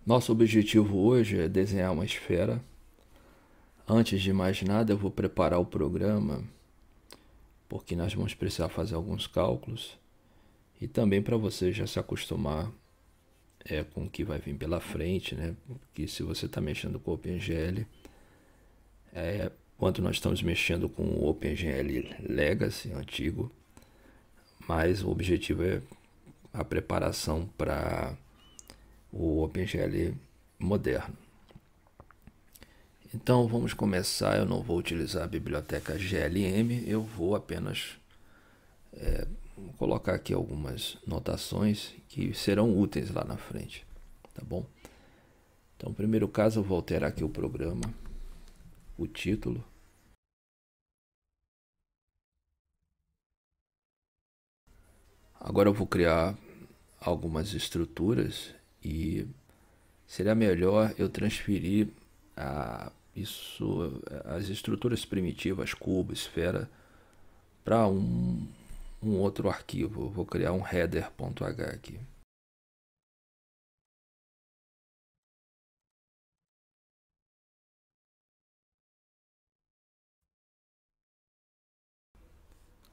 Nosso objetivo hoje é desenhar uma esfera. Antes de mais nada, eu vou preparar o programa, porque nós vamos precisar fazer alguns cálculos e também para você já se acostumar com o que vai vir pela frente, né? Porque se você está mexendo com o OpenGL, quando nós estamos mexendo com o OpenGL Legacy antigo, mas o objetivo é a preparação para o OpenGL moderno. Então vamos começar. Eu não vou utilizar a biblioteca GLM, eu vou apenas colocar aqui algumas notações que serão úteis lá na frente, tá bom? Então, no primeiro caso, eu vou alterar aqui o programa, o título. Agora eu vou criar algumas estruturas e seria melhor eu transferir as estruturas primitivas, cubo, esfera, para um outro arquivo. Eu vou criar um header.h aqui.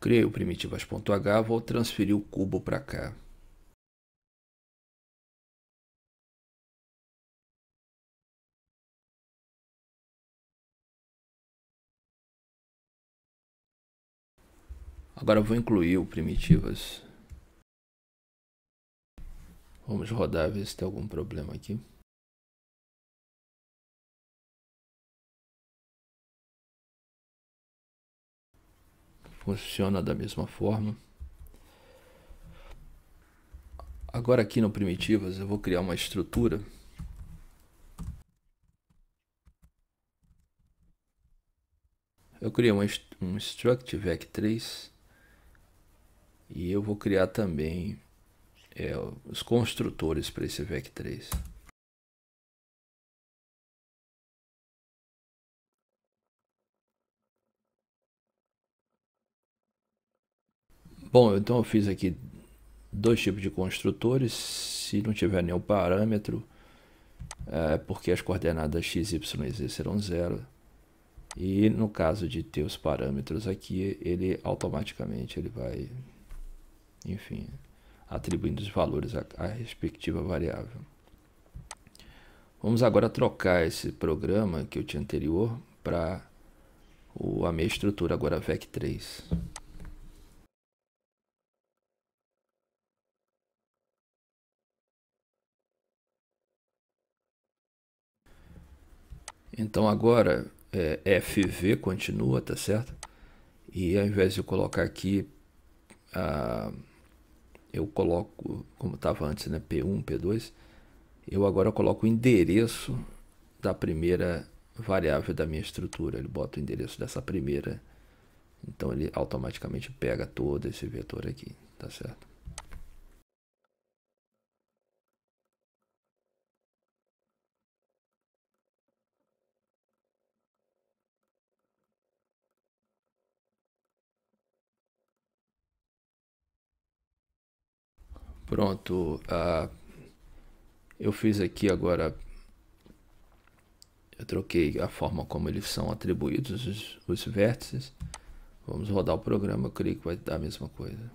Criei o primitivas.h, vou transferir o cubo para cá. Agora eu vou incluir o primitivas. Vamos rodar, ver se tem algum problema aqui. Funciona da mesma forma. Agora aqui no primitivas eu vou criar uma estrutura. Eu criei um struct vec3 e eu vou criar também os construtores para esse vec3. Bom, então eu fiz aqui dois tipos de construtores. Se não tiver nenhum parâmetro, é porque as coordenadas x, y e z serão zero. E no caso de ter os parâmetros aqui, ele automaticamente vai, enfim, atribuindo os valores à respectiva variável. Vamos agora trocar esse programa que eu tinha anterior para a minha estrutura agora vec3. Então agora fv continua, tá certo? E ao invés de eu colocar aqui, eu coloco, como estava antes, né, P1, P2, eu agora coloco o endereço da primeira variável da minha estrutura. Ele bota o endereço dessa primeira, então ele automaticamente pega todo esse vetor aqui, tá certo? Pronto, eu fiz aqui agora, eu troquei a forma como eles são atribuídos, os vértices. Vamos rodar o programa, eu creio que vai dar a mesma coisa.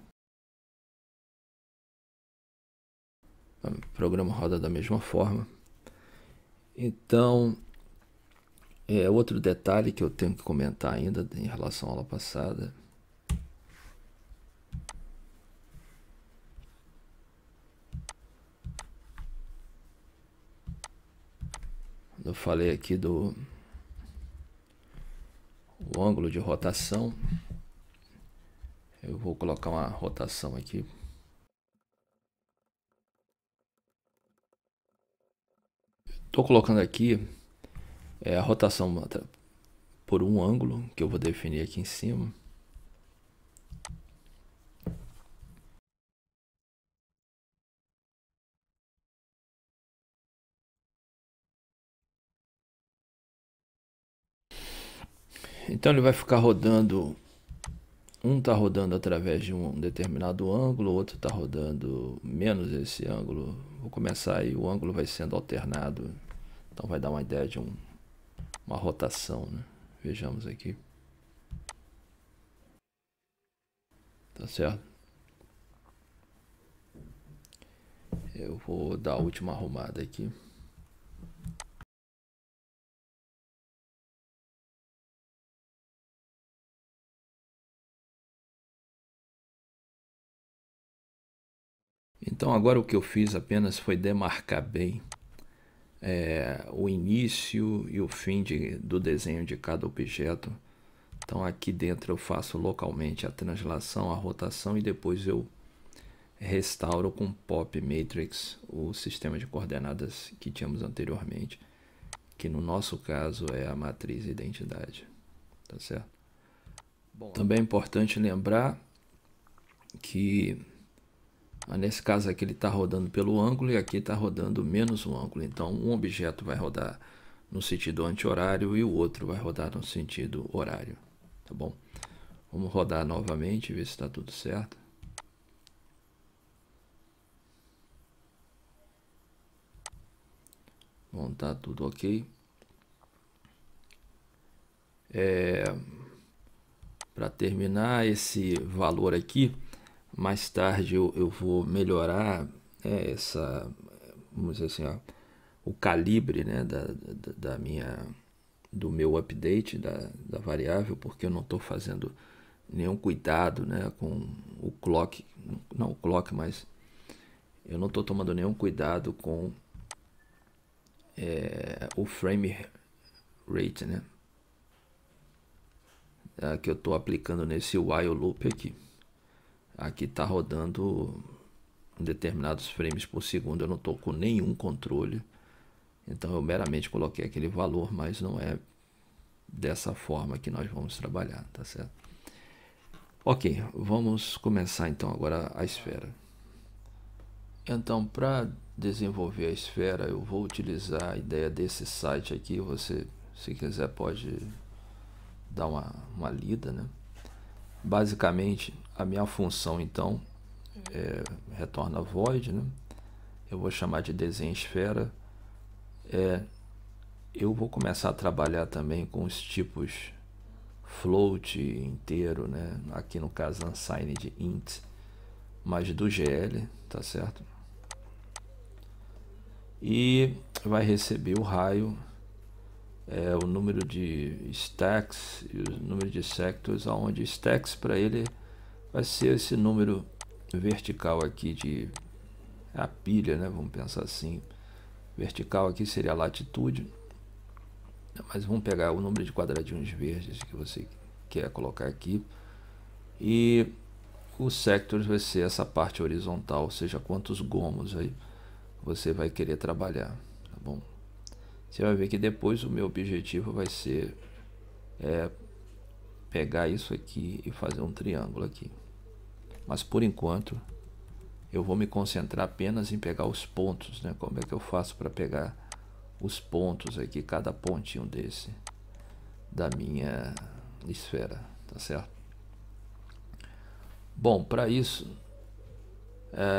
O programa roda da mesma forma. Então, outro detalhe que eu tenho que comentar ainda em relação à aula passada. Eu falei aqui do ângulo de rotação. Eu vou colocar uma rotação aqui. Estou colocando aqui a rotação por um ângulo que eu vou definir aqui em cima. Então ele vai ficar rodando. Um está rodando através de um determinado ângulo, o outro está rodando menos esse ângulo. vou começar aí, o ângulo vai sendo alternado, então vai dar uma ideia de uma rotação, né? Vejamos aqui. Tá certo? Eu vou dar a última arrumada aqui. Então agora o que eu fiz apenas foi demarcar bem o início e o fim do desenho de cada objeto. Então aqui dentro eu faço localmente a translação, a rotação e depois eu restauro com Pop Matrix o sistema de coordenadas que tínhamos anteriormente, que no nosso caso é a matriz identidade, tá certo? Bom, também é importante lembrar que nesse caso aqui ele está rodando pelo ângulo e aqui está rodando menos o ângulo, então um objeto vai rodar no sentido anti-horário e o outro vai rodar no sentido horário, tá bom? Vamos rodar novamente e ver se está tudo certo. Bom, tá tudo ok. Para terminar esse valor aqui, mais tarde eu vou melhorar vamos dizer assim, ó, o calibre, né, do meu update da variável, porque eu não estou fazendo nenhum cuidado, né, com o clock, não o clock, mas eu não estou tomando nenhum cuidado com o frame rate, né, que eu estou aplicando nesse while loop aqui. Aqui está rodando em determinados frames por segundo, eu não estou com nenhum controle, então eu meramente coloquei aquele valor, mas não é dessa forma que nós vamos trabalhar, tá certo? Ok, vamos começar então agora a esfera. Então, para desenvolver a esfera, eu vou utilizar a ideia desse site aqui. Você, se quiser, pode dar uma lida, né? Basicamente, a minha função então retorna void, né? Eu vou chamar de desenho esfera. Eu vou começar a trabalhar também com os tipos float inteiro, né? Aqui no caso unsigned int, mas do GL, tá certo? E vai receber o raio, o número de stacks e o número de sectors, onde stacks para ele vai ser esse número vertical aqui de a pilha, né? Vamos pensar assim. Vertical aqui seria a latitude, mas vamos pegar o número de quadradinhos verdes que você quer colocar aqui. E o sectors vai ser essa parte horizontal, ou seja, quantos gomos aí você vai querer trabalhar, tá bom? Você vai ver que depois o meu objetivo vai ser pegar isso aqui e fazer um triângulo aqui. Mas por enquanto eu vou me concentrar apenas em pegar os pontos, né? Como é que eu faço para pegar os pontos aqui, cada pontinho desse da minha esfera, tá certo? Bom, para isso,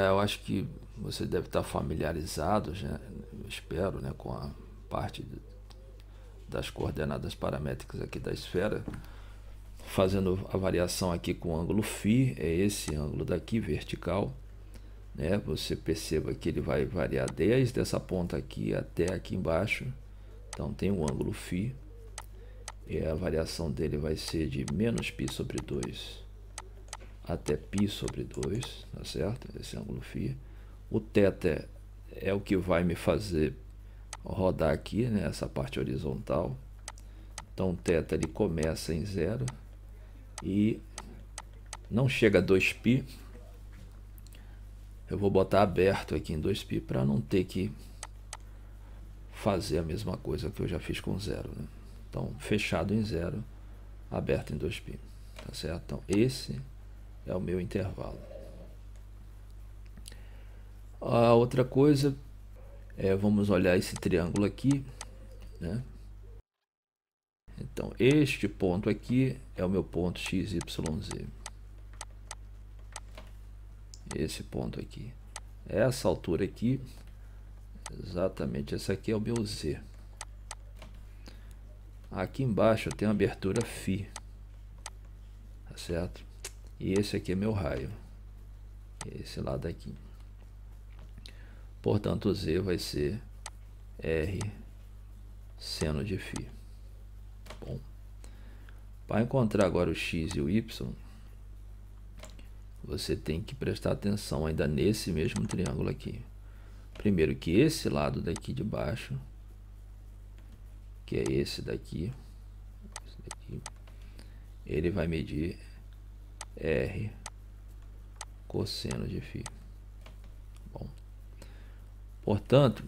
eu acho que você deve estar familiarizado, já, eu espero, né, com a parte das coordenadas paramétricas aqui da esfera, fazendo a variação aqui com o ângulo φ, é esse ângulo daqui, vertical, né? Você perceba que ele vai variar desde essa ponta aqui até aqui embaixo, então tem um ângulo φ, e a variação dele vai ser de menos π sobre 2 até π sobre 2, tá certo? Esse ângulo φ. O θ é o que vai me fazer rodar aqui, né? Essa parte horizontal. Então o θ ele começa em 0 e não chega a 2π. Eu vou botar aberto aqui em 2π para não ter que fazer a mesma coisa que eu já fiz com 0, né? Então fechado em 0, aberto em 2π, tá certo? Então esse é o meu intervalo. A outra coisa vamos olhar esse triângulo aqui, né? Então este ponto aqui é o meu ponto XYZ. Esse ponto aqui, essa altura aqui Exatamente, esse aqui é o meu Z. Aqui embaixo eu tenho abertura φ, tá certo? E esse aqui é meu raio, esse lado aqui. Portanto, o Z vai ser R seno de φ. Bom, para encontrar agora o x e o y, você tem que prestar atenção ainda nesse mesmo triângulo aqui. Primeiro que esse lado daqui de baixo, que é esse daqui, ele vai medir R cosseno de φ. Bom, portanto,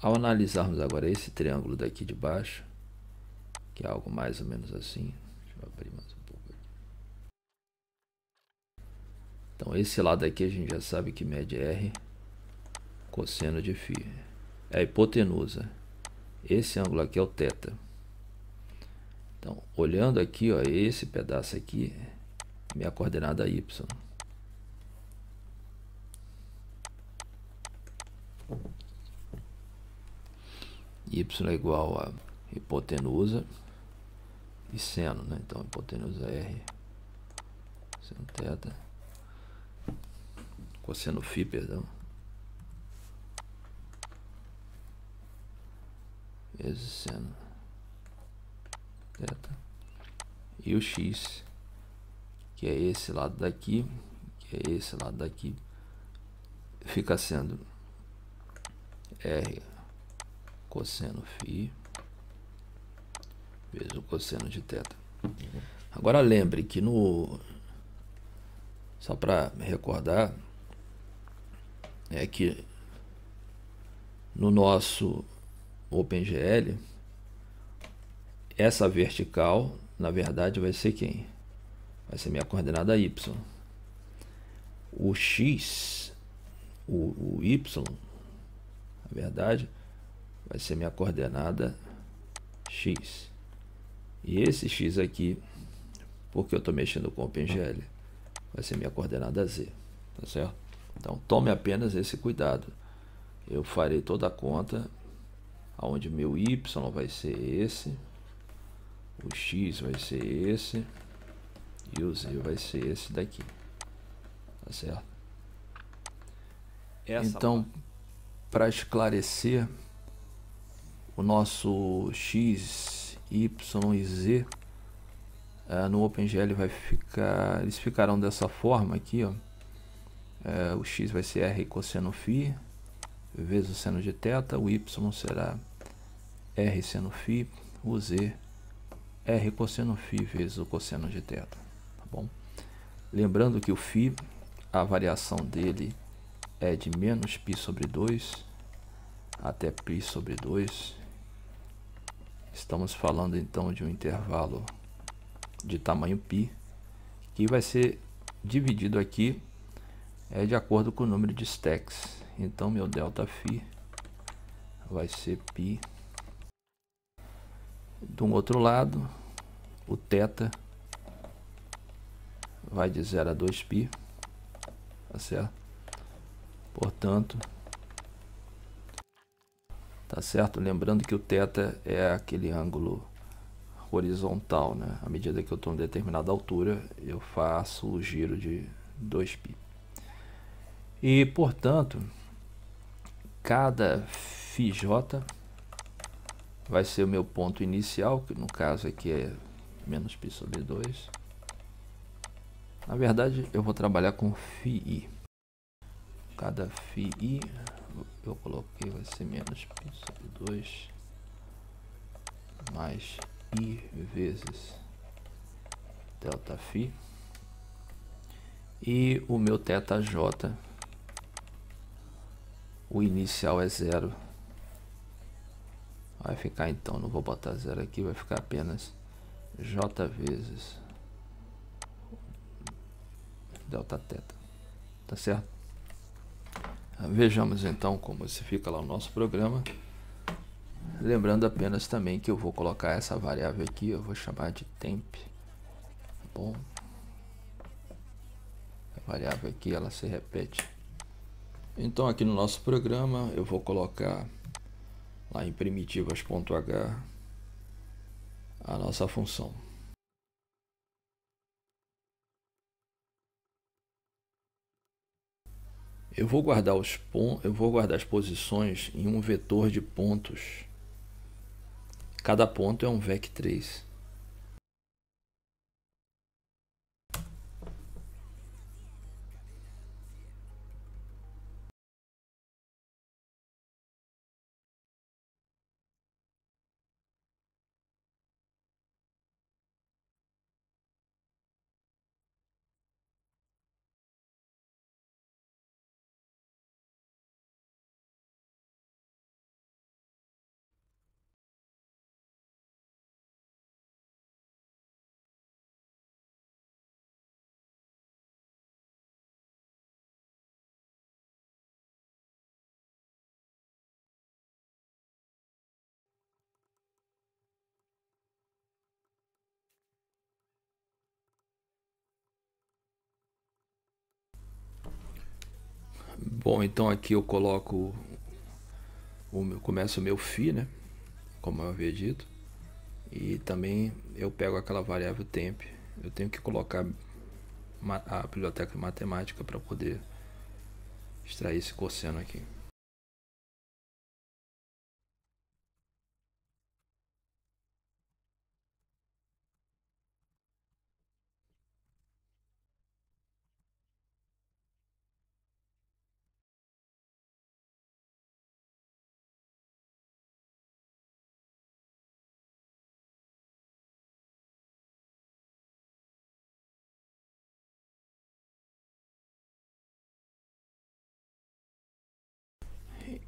ao analisarmos agora esse triângulo daqui de baixo, que é algo mais ou menos assim, deixa eu abrir mais um pouco aqui. Então, esse lado aqui a gente já sabe que mede R cosseno de φ. É a hipotenusa. Esse ângulo aqui é o θ. Então, olhando aqui, ó, esse pedaço aqui, minha coordenada y. Y é igual a hipotenusa e seno, né? Então, hipotenusa R seno θ, cosseno φ, perdão, vezes seno θ, e o x, que é esse lado daqui, fica sendo R cosseno φ vezes o cosseno de θ. Agora lembre que só para recordar, é que no nosso OpenGL, essa vertical, na verdade, vai ser quem? Vai ser minha coordenada y. O x, o y, na verdade, vai ser minha coordenada x. E esse x aqui, porque eu estou mexendo com o OpenGL, vai ser minha coordenada z, tá certo? Então, tome apenas esse cuidado. Eu farei toda a conta, onde meu y vai ser esse, o x vai ser esse, e o z vai ser esse daqui, tá certo? Então, para esclarecer, o nosso x, y e z no OpenGL vai ficar, eles ficarão dessa forma aqui, ó. O x vai ser R cosseno φ vezes o seno de θ, o y será R seno φ, o z R cosseno φ vezes o cosseno de θ, tá bom? Lembrando que o φ, a variação dele é de menos π sobre 2 até π sobre 2. Estamos falando então de um intervalo de tamanho π, que vai ser dividido aqui de acordo com o número de stacks. Então meu ΔΦ vai ser π. Do outro lado, o θ vai de 0 a 2π, tá certo? Portanto, tá certo? Lembrando que o θ é aquele ângulo horizontal, né? À medida que eu estou em determinada altura, eu faço o giro de 2π. E, portanto, cada φj vai ser o meu ponto inicial, que no caso aqui é menos π sobre 2. Na verdade, eu vou trabalhar com φi. Cada φi, eu coloquei, vai ser menos π sobre 2 mais i vezes ΔΦ. E o meu θj, o inicial é 0. Vai ficar então, não vou botar 0 aqui, vai ficar apenas j vezes Δθ. Tá certo? Vejamos então como se fica lá o nosso programa. Lembrando apenas também que eu vou colocar essa variável aqui, eu vou chamar de temp. Tá bom? A variável aqui ela se repete Então aqui no nosso programa eu vou colocar lá em primitivas.h a nossa função. Eu vou guardar as posições em um vetor de pontos. Cada ponto é um vec3. Bom, então aqui eu coloco começo o meu phi, né? Como eu havia dito. E também eu pego aquela variável temp. Eu tenho que colocar a biblioteca de matemática para poder extrair esse cosseno aqui.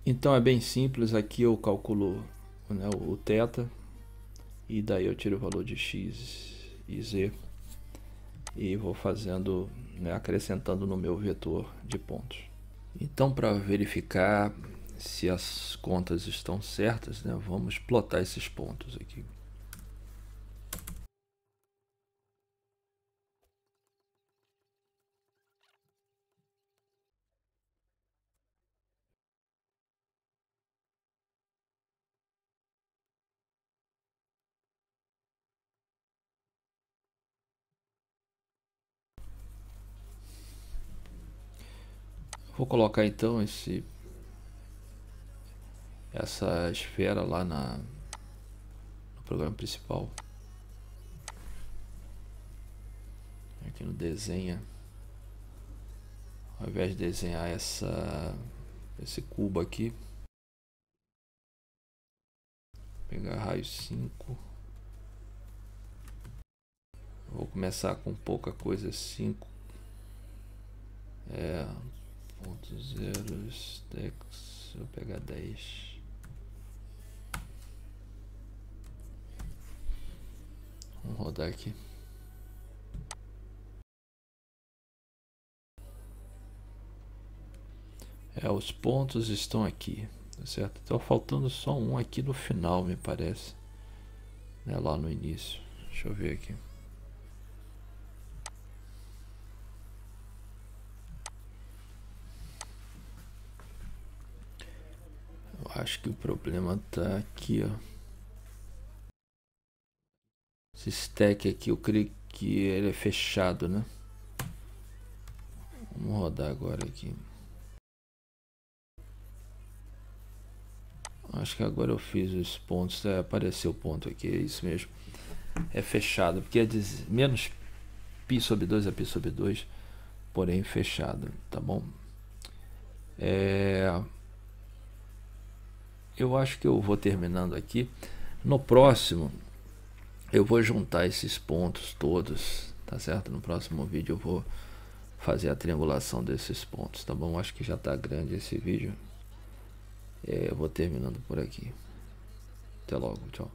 Então é bem simples, aqui eu calculo, né, o θ e daí eu tiro o valor de x e z e vou fazendo, né, acrescentando no meu vetor de pontos. Então, para verificar se as contas estão certas, né, vamos plotar esses pontos aqui. Vou colocar então essa esfera lá no programa principal. Aqui no desenha, ao invés de desenhar esse cubo aqui, pegar raio 5, vou começar com pouca coisa, 5, ponto 0, stacks, vou pegar 10. Vamos rodar aqui. Os pontos estão aqui, tá certo? Tá faltando só um aqui no final, me parece, né, lá no início. Deixa eu ver aqui. Eu acho que o problema tá aqui, ó. Esse stack aqui, eu creio que ele é fechado, né? Vamos rodar agora aqui. Acho que agora eu fiz os pontos, apareceu o ponto aqui, é isso mesmo. É fechado, porque é menos π sobre 2 é π sobre 2, porém fechado, tá bom? Eu acho que eu vou terminando aqui. No próximo, eu vou juntar esses pontos todos, tá certo? No próximo vídeo eu vou fazer a triangulação desses pontos, tá bom? Acho que já tá grande esse vídeo. Eu vou terminando por aqui. Até logo, tchau.